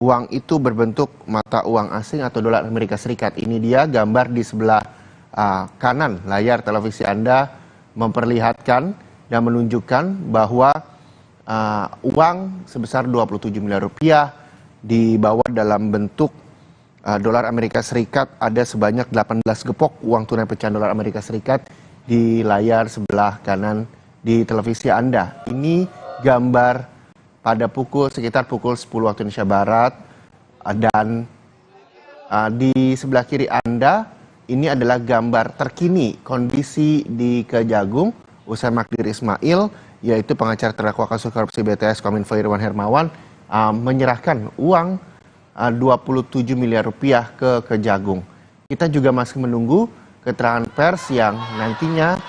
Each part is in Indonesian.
uang itu berbentuk mata uang asing atau dolar Amerika Serikat. Ini dia gambar di sebelah kanan layar televisi Anda memperlihatkan dan menunjukkan bahwa uang sebesar 27 miliar rupiah dibawa dalam bentuk dolar Amerika Serikat. Ada sebanyak 18 gepok uang tunai pecahan dolar Amerika Serikat di layar sebelah kanan di televisi Anda. Ini gambar pada sekitar pukul 10 waktu Indonesia Barat, dan di sebelah kiri Anda ini adalah gambar terkini kondisi di Kejagung usai Magdir Ismail, yaitu pengacara terdakwa kasus korupsi BTS Kominfo Irwan Hermawan, menyerahkan uang 27 miliar rupiah ke Kejagung. Kita juga masih menunggu keterangan pers yang nantinya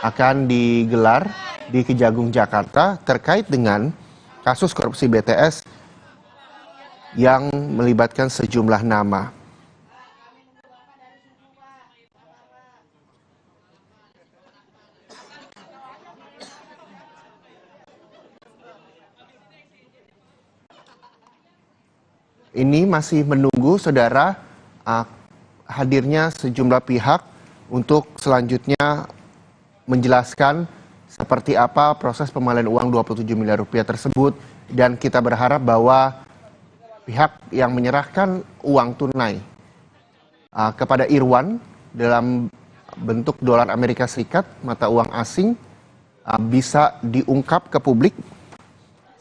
akan digelar di Kejagung Jakarta terkait dengan kasus korupsi BTS yang melibatkan sejumlah nama. Ini masih menunggu, saudara, hadirnya sejumlah pihak untuk selanjutnya menjelaskan seperti apa proses pengembalian uang 27 miliar rupiah tersebut, dan kita berharap bahwa pihak yang menyerahkan uang tunai kepada Irwan dalam bentuk dolar Amerika Serikat, mata uang asing, bisa diungkap ke publik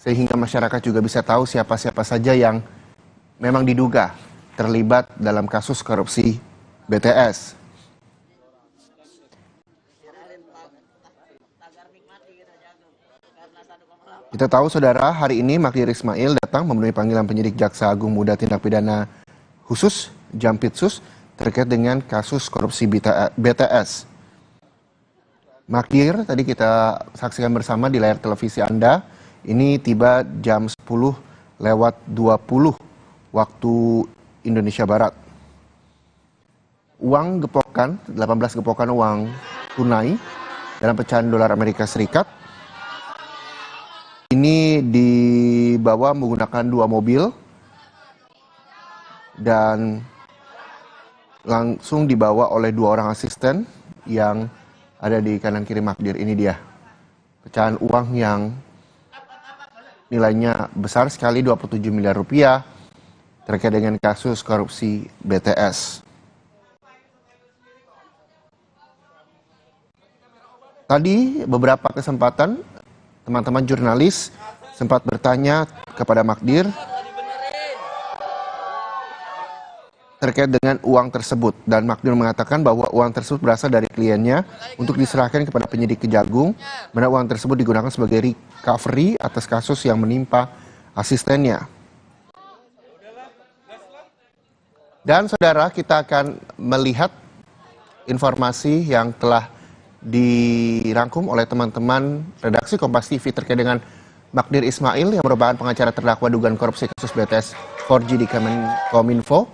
sehingga masyarakat juga bisa tahu siapa-siapa saja yang memang diduga terlibat dalam kasus korupsi BTS. Kita tahu, saudara, hari ini Magdir Ismail datang memenuhi panggilan penyidik Jaksa Agung Muda Tindak Pidana Khusus Jampitsus terkait dengan kasus korupsi BTS. Magdir tadi kita saksikan bersama di layar televisi Anda. Ini tiba jam 10:20 waktu Indonesia Barat. Uang gepokan, 18 gepokan uang tunai dalam pecahan dolar Amerika Serikat ini dibawa menggunakan 2 mobil dan langsung dibawa oleh 2 orang asisten yang ada di kanan kiri Magdir. Ini dia pecahan uang yang nilainya besar sekali, 27 miliar rupiah terkait dengan kasus korupsi BTS. Tadi beberapa kesempatan teman-teman jurnalis sempat bertanya kepada Magdir terkait dengan uang tersebut, dan Magdir mengatakan bahwa uang tersebut berasal dari kliennya untuk diserahkan kepada penyidik Kejagung, mana uang tersebut digunakan sebagai recovery atas kasus yang menimpa asistennya. Dan saudara, kita akan melihat informasi yang telah dirangkum oleh teman-teman redaksi Kompas TV terkait dengan Magdir Ismail yang merupakan pengacara terdakwa dugaan korupsi kasus BTS 4G di Kominfo.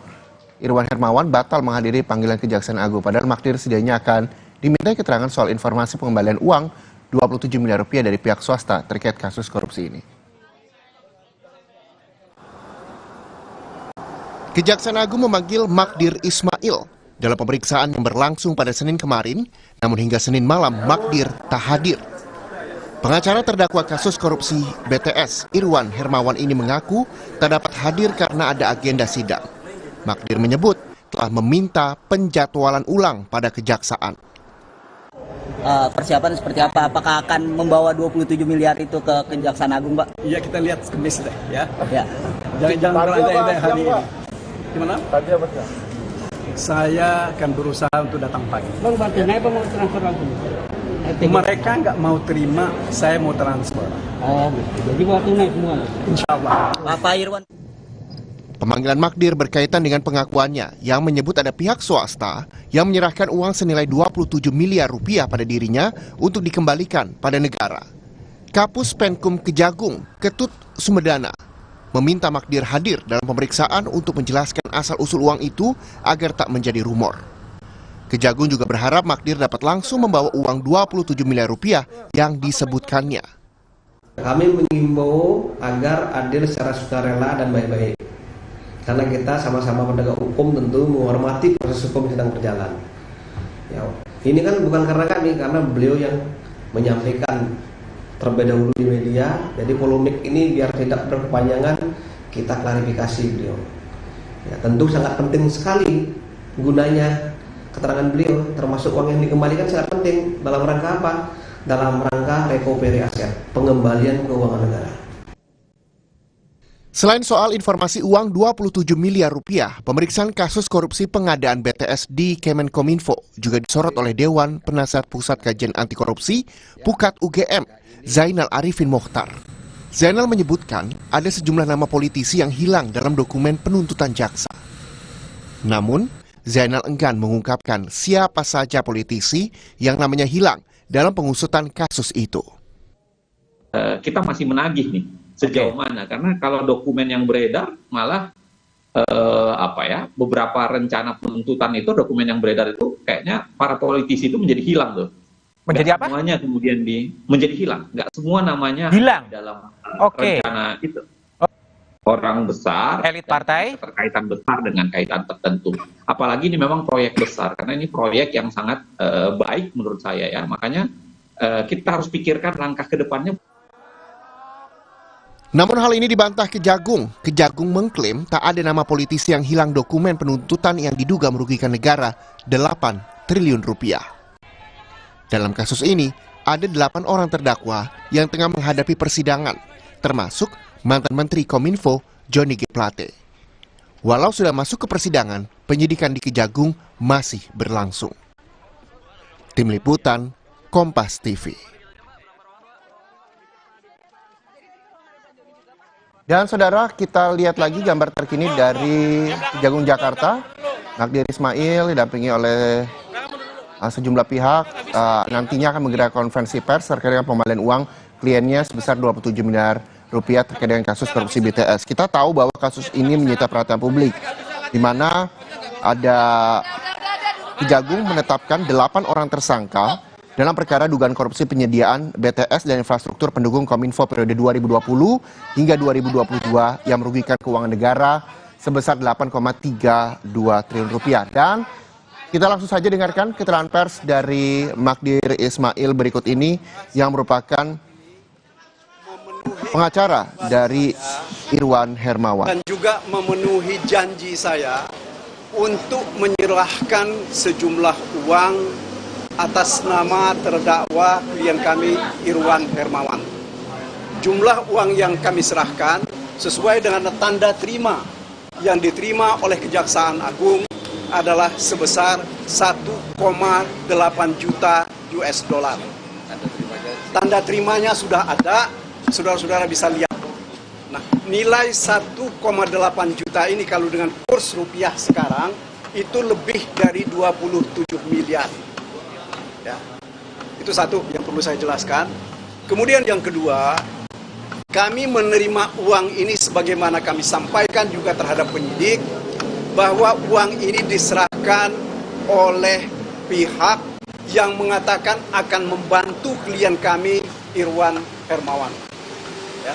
Irwan Hermawan batal menghadiri panggilan Kejaksaan Agung, padahal Magdir sedianya akan dimintai keterangan soal informasi pengembalian uang 27 miliar rupiah dari pihak swasta terkait kasus korupsi ini. Kejaksaan Agung memanggil Magdir Ismail dalam pemeriksaan yang berlangsung pada Senin kemarin, namun hingga Senin malam Magdir tak hadir. Pengacara terdakwa kasus korupsi BTS, Irwan Hermawan ini mengaku tak dapat hadir karena ada agenda sidang. Magdir menyebut telah meminta penjadwalan ulang pada kejaksaan. Persiapan seperti apa? Apakah akan membawa 27 miliar itu ke Kejaksaan Agung, Pak? Iya, kita lihat Kamis deh, ya. Ya. Jangan berandai-andai hari ini. Gimana? Tadi apa sih? Saya akan berusaha untuk datang pagi. Bang, Martina apa mau transfer langsung? Mereka nggak mau terima, saya mau transfer. Oh, jadi buat tunai semua. Insya Allah. Pak Irwan. Pemanggilan Magdir berkaitan dengan pengakuannya yang menyebut ada pihak swasta yang menyerahkan uang senilai 27 miliar rupiah pada dirinya untuk dikembalikan pada negara. Kapus Penkum Kejagung, Ketut Sumedana, meminta Magdir hadir dalam pemeriksaan untuk menjelaskan asal-usul uang itu agar tak menjadi rumor. Kejagung juga berharap Magdir dapat langsung membawa uang 27 miliar rupiah yang disebutkannya. Kami mengimbau agar hadir secara sukarela dan baik-baik. karena kita sama-sama penegak hukum tentu menghormati proses hukum yang sedang berjalan. Ya, ini kan bukan karena kami, karena beliau yang menyampaikan terlebih dahulu di media. Jadi polemik ini biar tidak berkepanjangan, kita klarifikasi beliau. Ya, tentu sangat penting sekali gunanya keterangan beliau, termasuk uang yang dikembalikan sangat penting. Dalam rangka apa? Dalam rangka recovery aset, pengembalian keuangan negara. Selain soal informasi uang 27 miliar rupiah, pemeriksaan kasus korupsi pengadaan BTS di Kemenkominfo juga disorot oleh Dewan Penasihat Pusat Kajian Anti Korupsi Pukat UGM, Zainal Arifin Mokhtar. Zainal menyebutkan ada sejumlah nama politisi yang hilang dalam dokumen penuntutan jaksa. Namun, Zainal enggan mengungkapkan siapa saja politisi yang namanya hilang dalam pengusutan kasus itu. Kita masih menagih nih sejauh mana, karena kalau dokumen yang beredar malah beberapa rencana penuntutan itu, dokumen yang beredar itu kayaknya para politisi itu menjadi hilang tuh. Menjadi apa? Semuanya kemudian menjadi hilang, nggak semua namanya hilang dalam Oke. rencana itu. Orang besar, elit partai, terkaitan besar dengan kaitan tertentu. Apalagi ini memang proyek besar, karena ini proyek yang sangat baik menurut saya ya. Makanya kita harus pikirkan langkah ke depannya. Namun hal ini dibantah Kejagung. Kejagung mengklaim tak ada nama politisi yang hilang dokumen penuntutan yang diduga merugikan negara 8 triliun rupiah. Dalam kasus ini, ada 8 orang terdakwa yang tengah menghadapi persidangan, termasuk mantan Menteri Kominfo Johnny G. Plate. Walau sudah masuk ke persidangan, penyidikan di Kejagung masih berlangsung. Tim Liputan, Kompas TV. Dan saudara, kita lihat lagi gambar terkini dari Kejagung Jakarta. Magdir Ismail didampingi oleh sejumlah pihak nantinya akan menggelar konferensi pers terkait dengan pembalian uang kliennya sebesar 27 miliar rupiah terkait dengan kasus korupsi BTS. Kita tahu bahwa kasus ini menyita perhatian publik, di mana ada Kejagung menetapkan 8 orang tersangka dalam perkara dugaan korupsi penyediaan BTS dan infrastruktur pendukung Kominfo periode 2020 hingga 2022 yang merugikan keuangan negara sebesar 8,32 triliun rupiah. Dan kita langsung saja dengarkan keterangan pers dari Magdir Ismail berikut ini yang merupakan pengacara dari Irwan Hermawan. Dan juga memenuhi janji saya untuk menyerahkan sejumlah uang atas nama terdakwa klien kami Irwan Hermawan. Jumlah uang yang kami serahkan sesuai dengan tanda terima yang diterima oleh Kejaksaan Agung adalah sebesar 1,8 juta US dollar. Tanda terimanya sudah ada, saudara-saudara bisa lihat. Nah, nilai 1,8 juta ini kalau dengan kurs rupiah sekarang itu lebih dari 27 miliar. Ya. Itu satu yang perlu saya jelaskan. Kemudian yang kedua, kami menerima uang ini sebagaimana kami sampaikan juga terhadap penyidik, bahwa uang ini diserahkan oleh pihak yang mengatakan akan membantu klien kami Irwan Hermawan. Ya.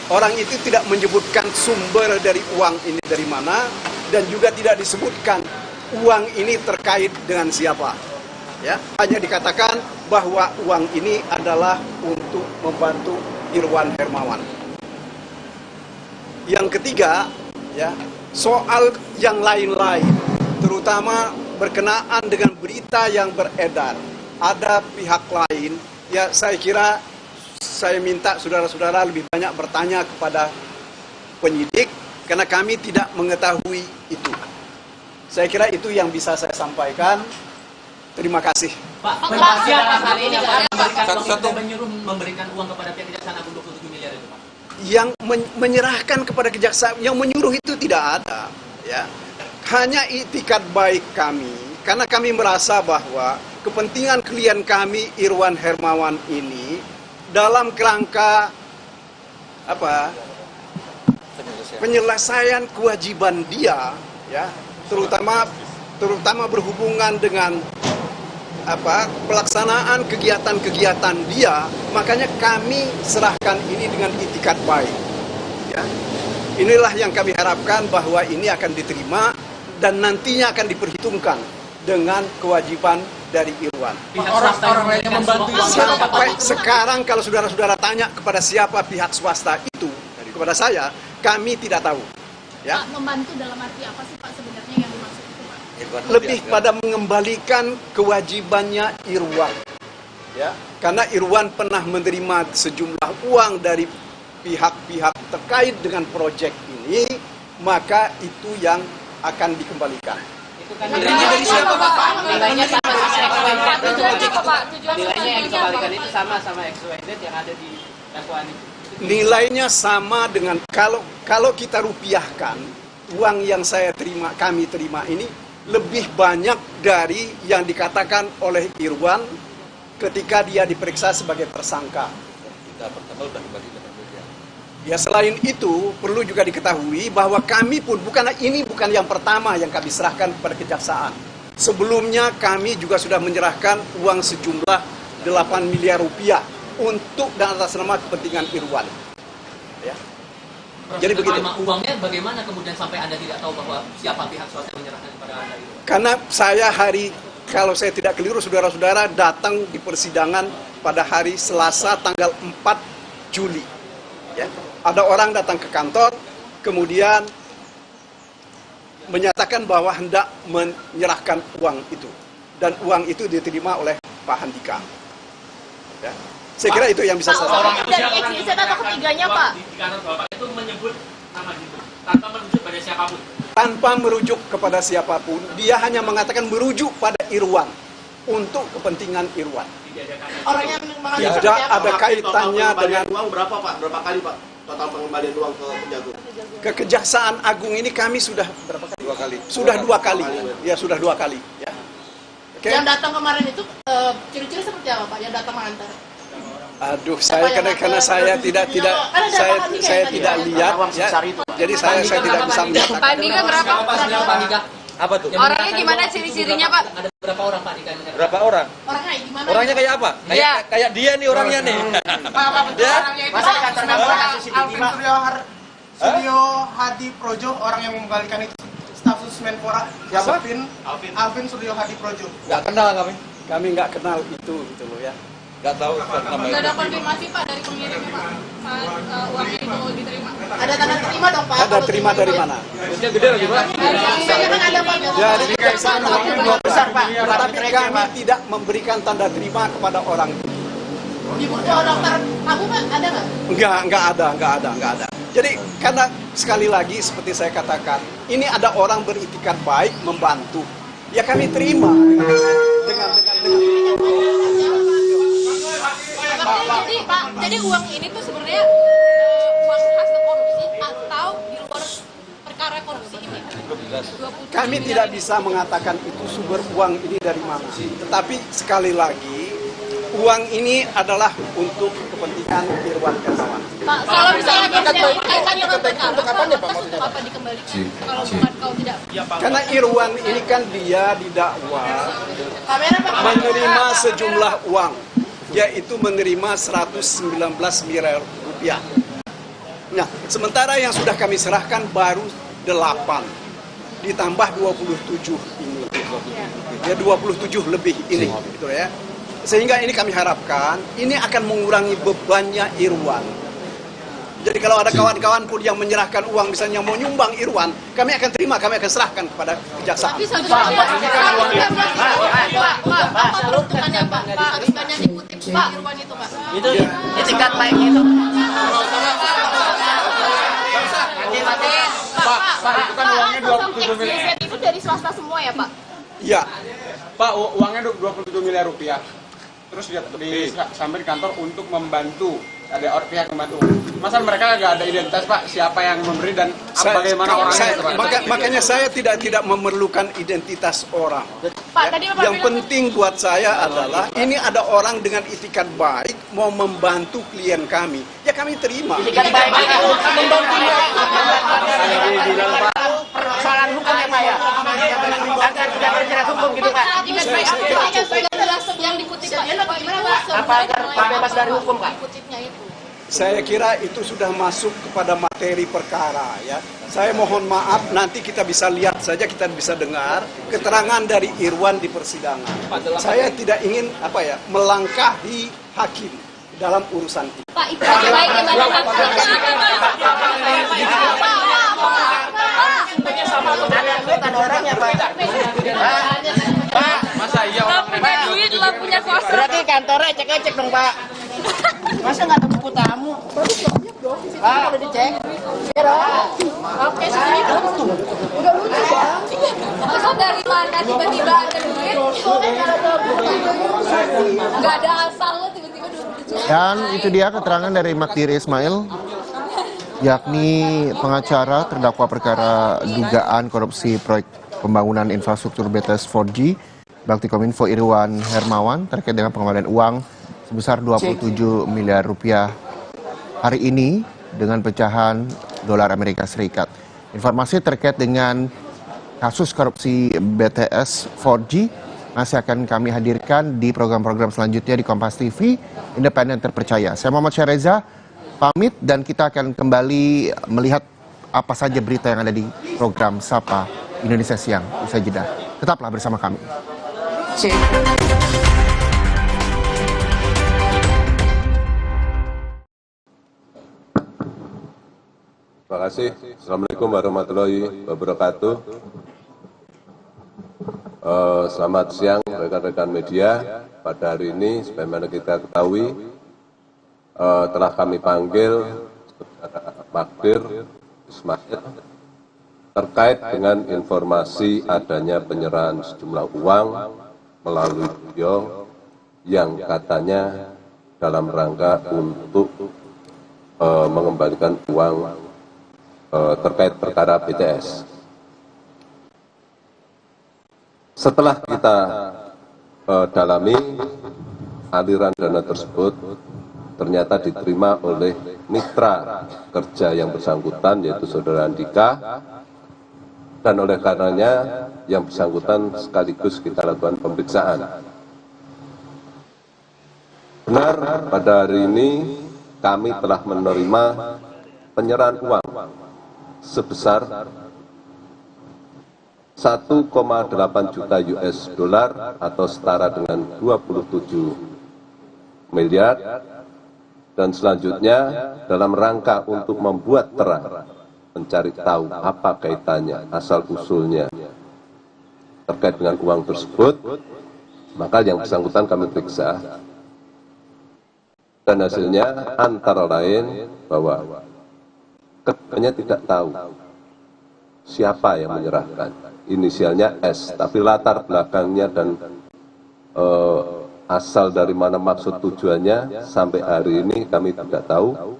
Orang itu tidak menyebutkan sumber dari uang ini dari mana, dan juga tidak disebutkan uang ini terkait dengan siapa. Ya, hanya dikatakan bahwa uang ini adalah untuk membantu Irwan Hermawan. Yang ketiga, ya, soal yang lain-lain, terutama berkenaan dengan berita yang beredar, ada pihak lain, ya saya kira saya minta saudara-saudara lebih banyak bertanya kepada penyidik, karena kami tidak mengetahui itu. Saya kira itu yang bisa saya sampaikan. Terima kasih. Pak, siapa kali ini memberikan uang kepada pihak Kejaksaan Agung 27 miliar itu, Pak? Yang menyerahkan kepada kejaksaan, yang menyuruh itu tidak ada, ya. Hanya itikat baik kami, karena kami merasa bahwa kepentingan klien kami Irwan Hermawan ini dalam kerangka penyelesaian kewajiban dia, ya, terutama berhubungan dengan pelaksanaan kegiatan-kegiatan dia, makanya kami serahkan ini dengan itikat baik. Ya. Inilah yang kami harapkan bahwa ini akan diterima dan nantinya akan diperhitungkan dengan kewajiban dari Irwan. Orang lainnya membantu. Sampai sekarang kalau saudara-saudara tanya kepada siapa pihak swasta itu, kepada saya, kami tidak tahu. Ya. Pak, membantu dalam arti apa sih Pak sebenarnya yang dimaksud itu Pak? Lebih pada mengembalikan kewajibannya Irwan. Ya, karena Irwan pernah menerima sejumlah uang dari pihak-pihak terkait dengan proyek ini, maka itu yang akan dikembalikan. Nilainya dari siapa Pak? Nilainya sama Tujuannya apa Pak? Nilainya yang dikembalikan itu sama XYZ yang ada di dakwaan itu. Nilainya sama dengan kalau kita rupiahkan uang yang kami terima ini lebih banyak dari yang dikatakan oleh Irwan ketika dia diperiksa sebagai tersangka. Ya, selain itu perlu juga diketahui bahwa kami pun bukan yang pertama yang kami serahkan kepada kejaksaan. Sebelumnya kami juga sudah menyerahkan uang sejumlah 8 miliar rupiah untuk dan atas nama kepentingan Irwan. Ya. Jadi begitu. Uangnya bagaimana kemudian sampai Anda tidak tahu bahwa siapa pihak swasta yang menyerahkan kepada Anda itu? Karena kalau saya tidak keliru, saudara-saudara datang di persidangan pada hari Selasa tanggal 4 Juli. Ya. Ada orang datang ke kantor, kemudian menyatakan bahwa hendak menyerahkan uang itu. Dan uang itu diterima oleh Pak Handika. Ya. Saya kira itu yang bisa saya sampaikan. Orang dari XYZ atau ketiganya Pak? Di kantor Bapak itu menyebut nama gitu, tanpa merujuk pada siapapun. Tanpa merujuk kepada siapapun, dia hanya mengatakan merujuk pada Irwan untuk kepentingan Irwan. Orangnya Tidak ada kaitannya dengan uang berapa Pak? Berapa kali Pak? Total pengembalian uang ke Kejagung? Ke Kejaksaan Agung ini kami sudah berapa kali? 2 kali. Sudah 2 kali. Ya, sudah 2 kali. Ya. Okay. Yang datang kemarin itu ciri-ciri seperti apa Pak? Yang datang mengantar? Aduh, karena saya tidak saya tidak lihat ya. Jadi saya tidak bisa menyatakan. Pak Andika berapa? Pak Andika. Apa tuh? Orangnya gimana ciri-cirinya Pak? Ada berapa orang Pak Andika? Berapa orang? Orangnya gimana? Orangnya kayak apa? Kayak dia nih orangnya nih. Ya? Masa di kantor Alvin Suryo Hadi Projo, orang yang mengembalikan itu staf sus Menpora. Siapa? Alvin Suryo Hadi Projo. Nggak kenal kami. Kami nggak kenal itu gitu loh ya. Nggak tahu namanya. Nggak ada konfirmasi Pak dari pengirimnya Pak saat uangnya itu diterima. Ada tanda terima dong Pak? Ada terima dari mana? Terusnya gede lagi Pak. Dari kan ada Pak. Dari Kejaksaan besar Pak. Tetapi kami tidak memberikan tanda terima kepada orang itu. Di buku dokter kamu Pak ada nggak? Nggak ada. Jadi karena sekali lagi seperti saya katakan, ini ada orang beritikat baik membantu. Ya kami terima dengan Jadi uang ini tuh sebenarnya uang hasil korupsi atau di luar perkara korupsi ini? Kami tidak bisa mengatakan itu sumber uang ini dari mana. Tetapi sekali lagi, uang ini adalah untuk kepentingan Irwan Hermawan. Pak, kalau misalnya kaitan dengan perkara, untuk apa dikembalikan? Kalau bukan kau tidak. Karena Irwan ini kan dia didakwa menerima sejumlah uang, yaitu menerima 119 miliar rupiah. Nah, sementara yang sudah kami serahkan baru 8, ditambah 27 ini. Ya 27 lebih ini, gitu ya. Sehingga ini kami harapkan, ini akan mengurangi bebannya Irwan. Jadi kalau ada kawan-kawan pun yang menyerahkan uang, misalnya mau nyumbang Irwan, kami akan terima, kami akan serahkan kepada kejaksaan. Tapi satu ini kan uangnya Pak, peruntukannya Pak, harus banyak dikutip Pak Irwan itu Pak. Itu tingkat baiknya itu. Pak, itu kan uangnya 27 miliar. Itu dari swasta semua ya Pak? Iya. Pak, uangnya 27 miliar rupiah. Terus sampai di kantor untuk membantu, ada pihak membantu. Masa mereka nggak ada identitas Pak, siapa yang memberi dan bagaimana orangnya itu Pak? Makanya saya tidak memerlukan identitas orang. Pak, tadi Bapak yang penting buat saya adalah ini ada orang dengan itikat baik mau membantu klien kami, ya kami terima. Itikat baik itu membantu persoalan hukum ya Pak ya, agar tidak terjerat hukum gitu Pak. Itikat baik itu yang dikutip Pak. Apa agar Pak bebas dari hukum Pak? Dikutipnya itu. saya kira itu sudah masuk kepada materi perkara ya. Saya mohon maaf, nanti kita bisa lihat saja, kita bisa dengar keterangan dari Irwan di persidangan. Saya tidak ingin melangkahi hakim dalam urusan ini. Pak, itu baik gimana Pak, masa iya orang punya duit, lo punya kuasa. Berarti kantornya cek-cek dong, Pak. Masa nggak ada buku tamu? Pak, udah dicek. Oke, segini dong. Udah lucu, Bang. Masa dari mana tiba-tiba ada duit? Nggak ada asal lo tiba-tiba duit. Dan itu dia keterangan dari Magdir Ismail, yakni pengacara terdakwa perkara dugaan korupsi proyek pembangunan infrastruktur BTS 4G Baktikominfo Irwan Hermawan terkait dengan pengembalian uang sebesar 27 miliar rupiah hari ini dengan pecahan dolar Amerika Serikat. Informasi terkait dengan kasus korupsi BTS 4G masih akan kami hadirkan di program-program selanjutnya di Kompas TV, independen terpercaya. Saya Muhammad Syareza, pamit dan kita akan kembali melihat apa saja berita yang ada di program Sapa Indonesia Siang usai jeda. Tetaplah bersama kami. Terima kasih. Assalamualaikum warahmatullahi wabarakatuh. Selamat siang rekan-rekan media. Pada hari ini, sebagaimana kita ketahui, telah kami panggil Magdir Ismail terkait dengan informasi adanya penyerahan sejumlah uang melalui beliau yang katanya dalam rangka untuk mengembalikan uang terkait perkara BTS. Setelah kita dalami aliran dana tersebut, ternyata diterima oleh mitra kerja yang bersangkutan, yaitu Saudara Andika, dan oleh karenanya yang bersangkutan sekaligus kita lakukan pemeriksaan. Benar, pada hari ini kami telah menerima penyerahan uang sebesar 1,8 juta US dollar atau setara dengan 27 miliar, dan selanjutnya dalam rangka untuk membuat terang, mencari tahu apa kaitannya, asal usulnya terkait dengan uang tersebut, maka yang bersangkutan kami periksa, dan hasilnya antara lain bahwa keduanya tidak tahu siapa yang menyerahkan. Inisialnya S, tapi latar belakangnya dan asal dari mana maksud tujuannya sampai hari ini kami tidak tahu.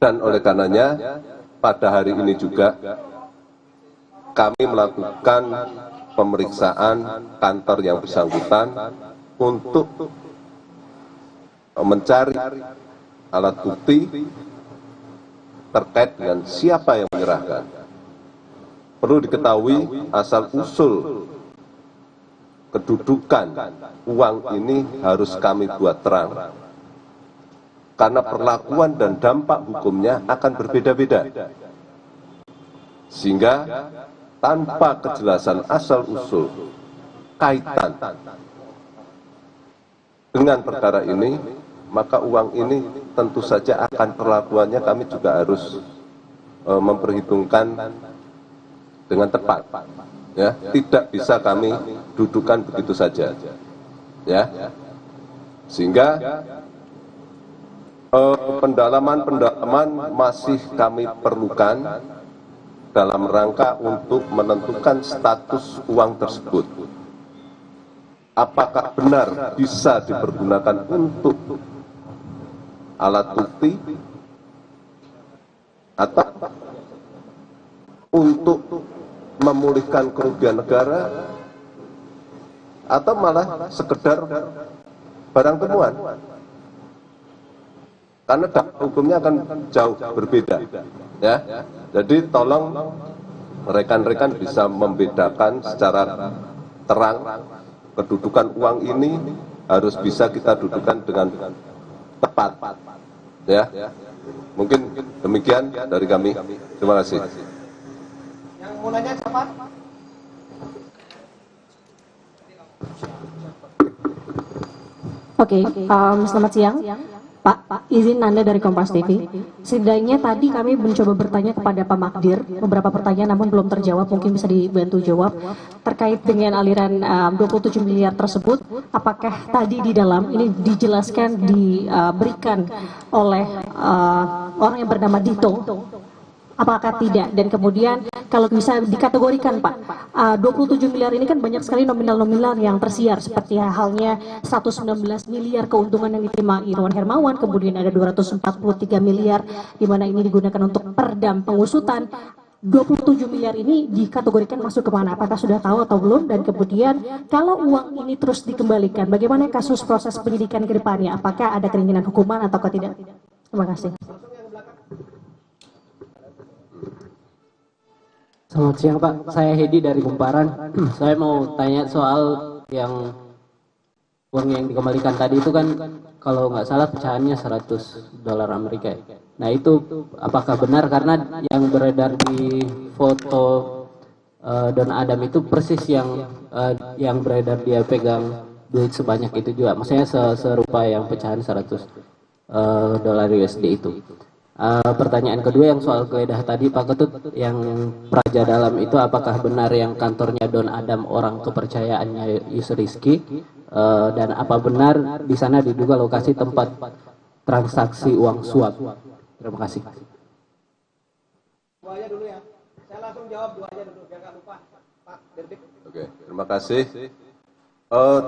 Dan oleh karenanya pada hari ini juga kami melakukan pemeriksaan kantor yang bersangkutan untuk mencari alat bukti terkait dengan siapa yang menyerahkan. Perlu diketahui asal-usul kedudukan uang ini harus kami buat terang, karena perlakuan dan dampak hukumnya akan berbeda-beda. Sehingga tanpa kejelasan asal-usul kaitan dengan perkara ini, maka uang ini tentu saja akan perlakuannya kami juga harus memperhitungkan dengan tepat, ya, tidak bisa kami dudukan begitu saja, ya, sehingga pendalaman masih kami perlukan dalam rangka untuk menentukan status uang tersebut, apakah benar bisa dipergunakan untuk alat bukti atau untuk memulihkan kerugian negara, atau malah sekedar barang temuan, karena dampak hukumnya akan jauh berbeda, ya. Jadi tolong rekan-rekan bisa membedakan secara terang kedudukan uang ini, harus bisa kita dudukan dengan tepat, Ya, mungkin demikian dari kami. Terima kasih. Yang mau nanya siapa? Oke, selamat siang. Pak, izin Anda dari Kompas TV. Setidaknya tadi kami mencoba bertanya kepada Pak Magdir, beberapa pertanyaan namun belum terjawab, mungkin bisa dibantu jawab. Terkait dengan aliran 27 miliar tersebut, apakah tadi di dalam ini dijelaskan, diberikan oleh orang yang bernama Dito? Apakah tidak? Dan kemudian kalau bisa dikategorikan Pak, 27 miliar ini kan banyak sekali nominal-nominal yang tersiar, seperti halnya 119 miliar keuntungan yang diterima Irwan Hermawan, kemudian ada 243 miliar di mana ini digunakan untuk perdam pengusutan. 27 miliar ini dikategorikan masuk kemana? Apakah sudah tahu atau belum? Dan kemudian kalau uang ini terus dikembalikan, bagaimana kasus proses penyidikan ke depannya? Apakah ada keinginan hukuman atau tidak? Terima kasih. Selamat siang Pak, saya Hedi dari Kumparan. Saya mau tanya soal yang uang yang dikembalikan tadi itu kan kalau nggak salah pecahannya 100 dolar Amerika. Nah itu apakah benar, karena yang beredar di foto Don Adam itu persis yang beredar dia pegang duit sebanyak itu juga. Maksudnya serupa yang pecahan 100 dolar USD itu. Pertanyaan kedua yang soal geledah tadi Pak Ketut, yang Praja Dalam itu apakah benar yang kantornya Don Adam orang kepercayaannya Yusuf Rizky, dan apa benar di sana diduga lokasi tempat transaksi uang suap? Terima kasih. Dua aja dulu ya. Saya langsung jawab dua aja dulu biar nggak lupa. Pak Dirdik. Oke, terima kasih.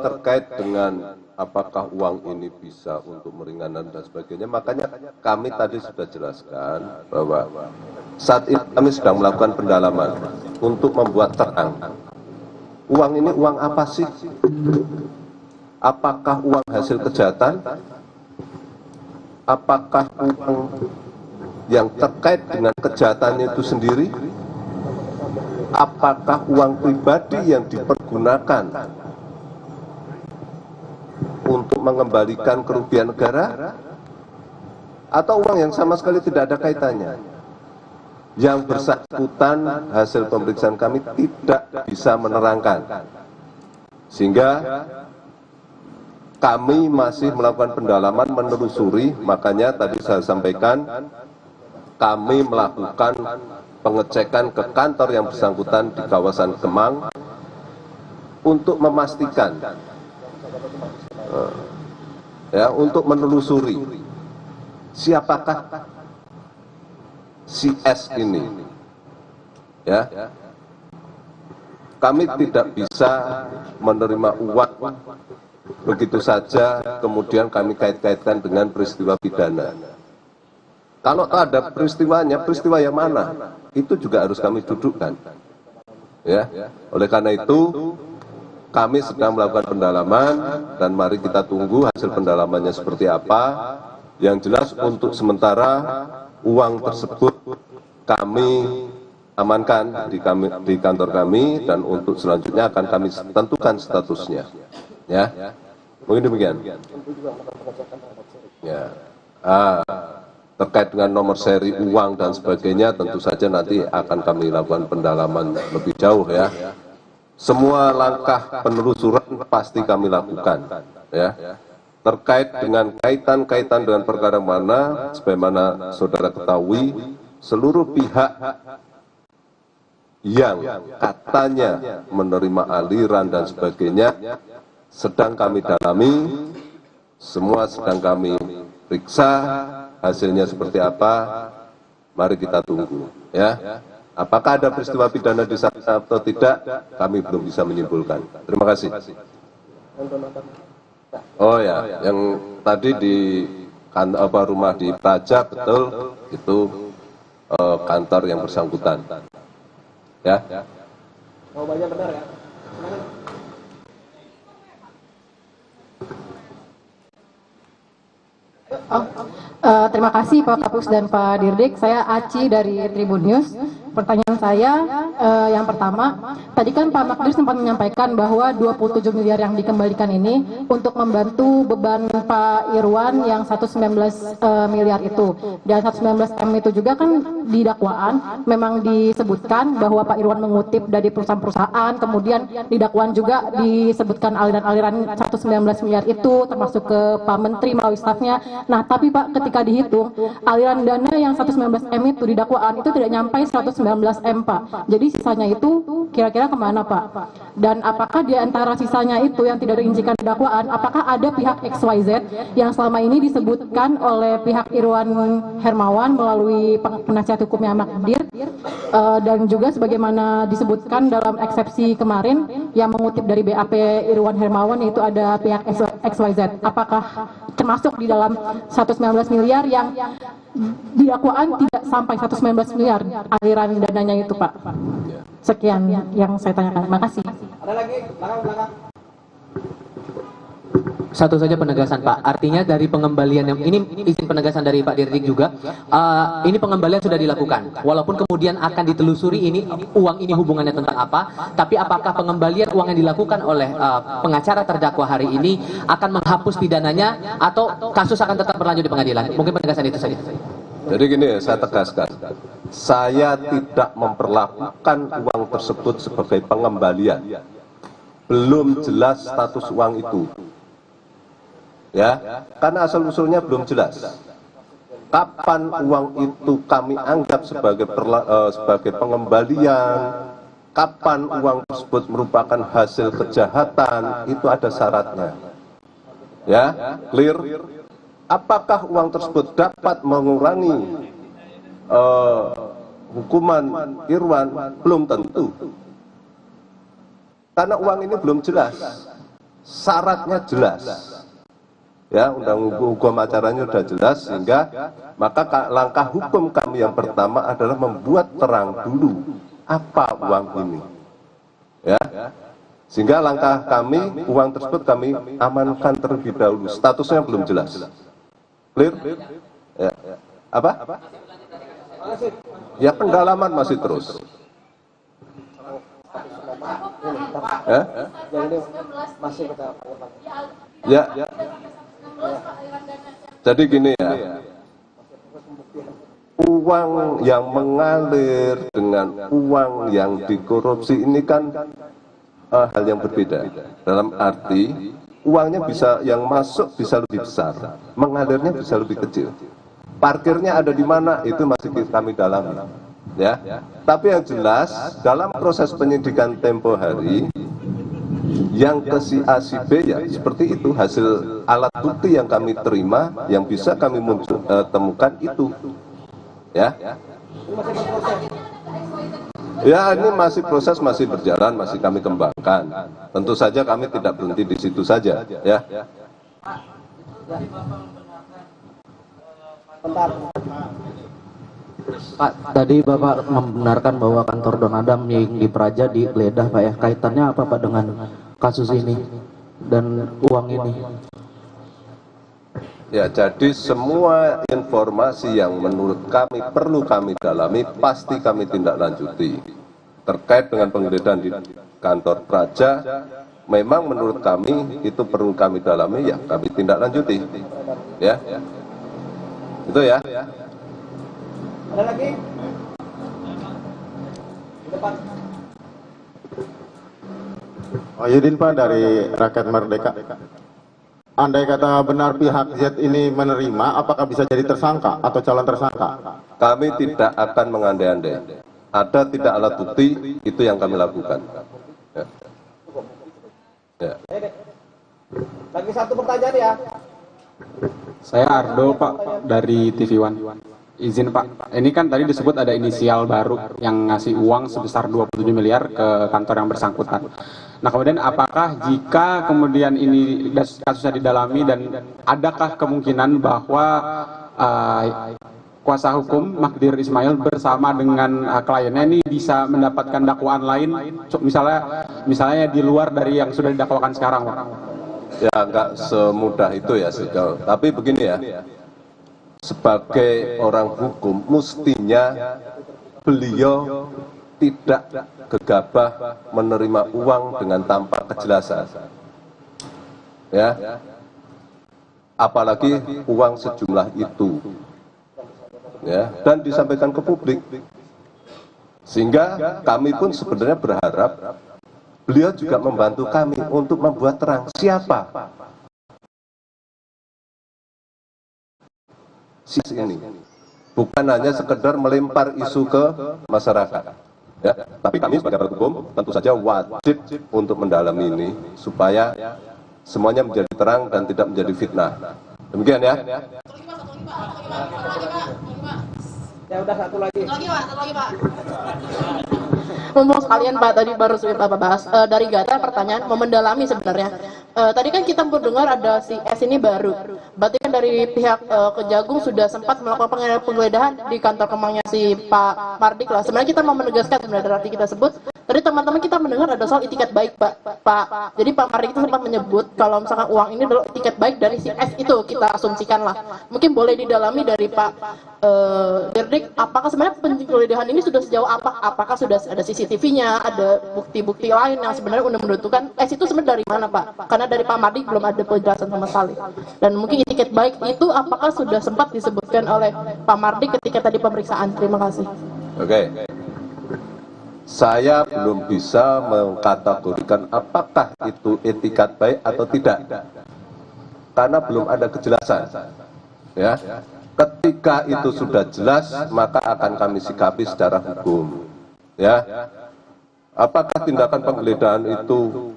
Terkait dengan apakah uang ini bisa untuk meringankan dan sebagainya, makanya kami tadi sudah jelaskan bahwa saat ini kami sedang melakukan pendalaman untuk membuat terang uang ini uang apa sih? Apakah uang hasil kejahatan? Apakah uang yang terkait dengan kejahatannya itu sendiri? Apakah uang pribadi yang dipergunakan untuk mengembalikan kerugian negara, atau uang yang sama sekali tidak ada kaitannya? Yang bersangkutan hasil pemeriksaan kami tidak bisa menerangkan, sehingga kami masih melakukan pendalaman, menelusuri. Makanya tadi saya sampaikan kami melakukan pengecekan ke kantor yang bersangkutan di kawasan Kemang untuk memastikan, ya, untuk menelusuri siapakah si S ini. Ya, kami tidak bisa menerima uang begitu saja kemudian kami kait-kaitkan dengan peristiwa pidana. Kalau ada peristiwanya, peristiwa yang mana, itu juga harus kami dudukkan. Ya, oleh karena itu kami sedang melakukan pendalaman dan mari kita tunggu hasil pendalamannya seperti apa. Yang jelas untuk sementara uang tersebut kami amankan di kantor kami, dan untuk selanjutnya akan kami tentukan statusnya. Ya, mungkin demikian. Ya, terkait dengan nomor seri uang dan sebagainya, tentu saja nanti akan kami lakukan pendalaman lebih jauh ya. Semua langkah penelusuran pasti kami lakukan ya. Terkait dengan kaitan-kaitan dengan perkara mana, sebagaimana saudara ketahui, seluruh pihak yang katanya menerima aliran dan sebagainya sedang kami dalami, semua sedang kami periksa, hasilnya seperti apa, mari kita tunggu ya. Apakah ada peristiwa pidana di sana atau tidak, kami belum bisa menyimpulkan. Terima kasih. Oh ya, yang tadi di rumah di Praja, betul, itu kantor yang bersangkutan. Ya. Jawabannya benar ya. Terima kasih Pak Kapus dan Pak Dirdik. Saya Aci dari Tribun News. Pertanyaan saya yang pertama, tadi kan Pak Magdir sempat menyampaikan bahwa 27 miliar yang dikembalikan ini untuk membantu beban Pak Irwan yang 119 miliar itu. Dan 119 M itu juga kan di dakwaan memang disebutkan bahwa Pak Irwan mengutip dari perusahaan-perusahaan, kemudian di dakwaan juga disebutkan aliran-aliran 119 miliar itu termasuk ke Pak Menteri melalui stafnya. Nah, tapi Pak, ketika dihitung aliran dana yang 119 M itu di dakwaan itu tidak nyampe 119 M, Pak. Jadi sisanya itu kira-kira kemana, Pak? Dan apakah di antara sisanya itu yang tidak dirincikan di dakwaan, apakah ada pihak XYZ yang selama ini disebutkan oleh pihak Irwan Hermawan melalui penasihat hukumnya Magdir, dan juga sebagaimana disebutkan dalam eksepsi kemarin yang mengutip dari BAP Irwan Hermawan, yaitu ada pihak XYZ. Apakah termasuk di dalam 119 miliar yang di dakwaan tidak sampai 119 miliar aliran dananya itu, Pak? Sekian yang saya tanyakan. Terima kasih. Ada lagi? Belakang. Satu saja penegasan, Pak. Artinya dari pengembalian yang ini izin penegasan dari Pak Dirdik juga. Ini pengembalian sudah dilakukan. Walaupun kemudian akan ditelusuri ini uang ini hubungannya tentang apa, tapi apakah pengembalian uang yang dilakukan oleh pengacara terdakwa hari ini akan menghapus pidananya atau kasus akan tetap berlanjut di pengadilan? Mungkin penegasan itu saja. Jadi gini, saya tegaskan, saya tidak memperlakukan uang tersebut sebagai pengembalian. Belum jelas status uang itu. Ya, karena asal usulnya belum jelas. Kapan uang itu kami anggap sebagai pengembalian, kapan uang tersebut merupakan hasil kejahatan, itu ada syaratnya. Ya, clear? Apakah uang tersebut dapat mengurangi hukuman Irwan? Belum tentu. Karena uang ini belum jelas. Syaratnya jelas. Ya, undang hukum acaranya sudah jelas, sehingga maka langkah hukum kami yang pertama adalah membuat terang dulu apa uang ini. Ya. Sehingga langkah kami, uang tersebut kami amankan terlebih dahulu. Statusnya belum jelas. Clear? Ya. Apa? Ya, pendalaman masih terus. Ya. Jadi gini ya, uang yang mengalir dengan uang yang dikorupsi ini kan hal yang berbeda. Dalam arti uangnya bisa, yang masuk bisa lebih besar, mengalirnya bisa lebih kecil. Parkirnya ada di mana itu masih kami dalami. Ya, tapi yang jelas dalam proses penyidikan tempo hari, yang ke si A si B ya seperti itu, hasil alat bukti yang kami terima, yang bisa kami temukan itu. Ya. Ya, ini masih proses, masih berjalan, masih kami kembangkan. Tentu saja kami tidak berhenti di situ saja, ya. Pak, tadi Bapak membenarkan bahwa kantor Don Adam yang di Praja digeledah, Pak, ya. Kaitannya apa, Pak, dengan kasus ini dan uang ini? Ya, jadi semua informasi yang menurut kami perlu kami dalami, pasti kami tindak lanjuti. Terkait dengan penggeledahan di kantor Praja, memang menurut kami itu perlu kami dalami, ya kami tindak lanjuti. Ya, itu ya. Ada lagi? Di depan. Oh, Yudin, Pak, dari Rakyat Merdeka. Andai kata benar pihak Z ini menerima, apakah bisa jadi tersangka atau calon tersangka? Kami tidak akan mengandai-andai. Ada tidak alat bukti, itu yang kami lakukan. Ya. Ya. Lagi satu pertanyaan ya. Saya Ardo, Pak, dari TV One. Izin, Pak, ini kan tadi disebut ada inisial baru yang ngasih uang sebesar 27 miliar ke kantor yang bersangkutan. Nah, kemudian apakah jika kemudian ini kasusnya didalami, dan adakah kemungkinan bahwa kuasa hukum Magdir Ismail bersama dengan kliennya ini bisa mendapatkan dakwaan lain, misalnya di luar dari yang sudah didakwakan sekarang, Pak? Ya, nggak semudah itu ya, sejauh. Tapi begini ya, sebagai orang hukum mestinya beliau tidak gegabah menerima uang dengan tanpa kejelasan. Ya. Apalagi uang sejumlah itu. Ya, dan disampaikan ke publik. Sehingga kami pun sebenarnya berharap beliau juga membantu kami untuk membuat terang siapa ini. Bukan hanya sekedar melempar isu ke masyarakat. Ya, tapi kami sebagai aparat hukum tentu saja wajib untuk mendalami ini supaya semuanya menjadi terang dan tidak menjadi fitnah. Demikian ya. Ya udah satu lagi. Satu lagi Pak. Ngomong sekalian Pak, tadi baru Bapak bahas dari Gata pertanyaan mau mendalami sebenarnya. Tadi kan kita mendengar ada si S ini baru. Berarti kan dari pihak Kejagung sudah sempat melakukan penggeledahan di kantor Kemangnya si Pak Mardik lah. Sebenarnya kita mau menegaskan sebenarnya dari arti kita sebut. Tadi teman-teman kita mendengar ada soal itikat baik Pak. Jadi Pak Mardik itu sempat menyebut kalau misalkan uang ini adalah itikat baik dari si S itu, kita asumsikan lah. Mungkin boleh didalami dari Pak Dirdik, apakah sebenarnya penggeledahan ini sudah sejauh apa? Apakah sudah ada CCTV-nya, ada bukti-bukti lain yang sebenarnya udah menentukan S itu sebenarnya dari mana Pak? Karena dari Pak Mardik belum ada penjelasan sama sekali. Dan mungkin itikat baik itu apakah sudah sempat disebutkan oleh Pak Mardik ketika tadi pemeriksaan? Terima kasih. Oke. Saya belum bisa mengkategorikan apakah itu etikat baik atau tidak, karena belum ada kejelasan. Ya, ketika itu sudah jelas, maka akan kami sikapi secara hukum. Ya, apakah tindakan penggeledahan itu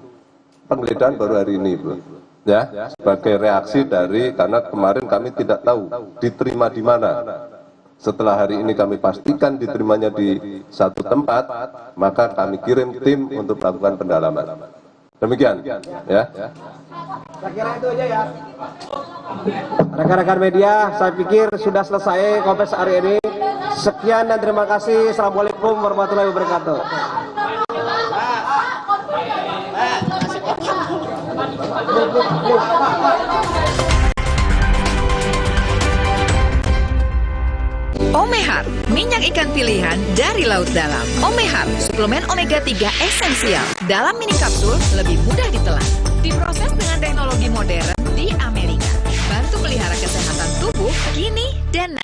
penggeledahan baru hari ini, Bu? Ya, sebagai reaksi dari karena kemarin kami tidak tahu diterima di mana. Setelah hari ini kami pastikan diterimanya di satu tempat, maka kami kirim tim untuk melakukan pendalaman. Demikian, ya. Saya kira itu aja ya. Rekan-rekan media, saya pikir sudah selesai konferensi hari ini. Sekian dan terima kasih. Assalamualaikum warahmatullahi wabarakatuh. Omehar, minyak ikan pilihan dari laut dalam. Omehar, suplemen omega 3 esensial. Dalam mini kapsul, lebih mudah ditelan. Diproses dengan teknologi modern di Amerika. Bantu pelihara kesehatan tubuh kini dan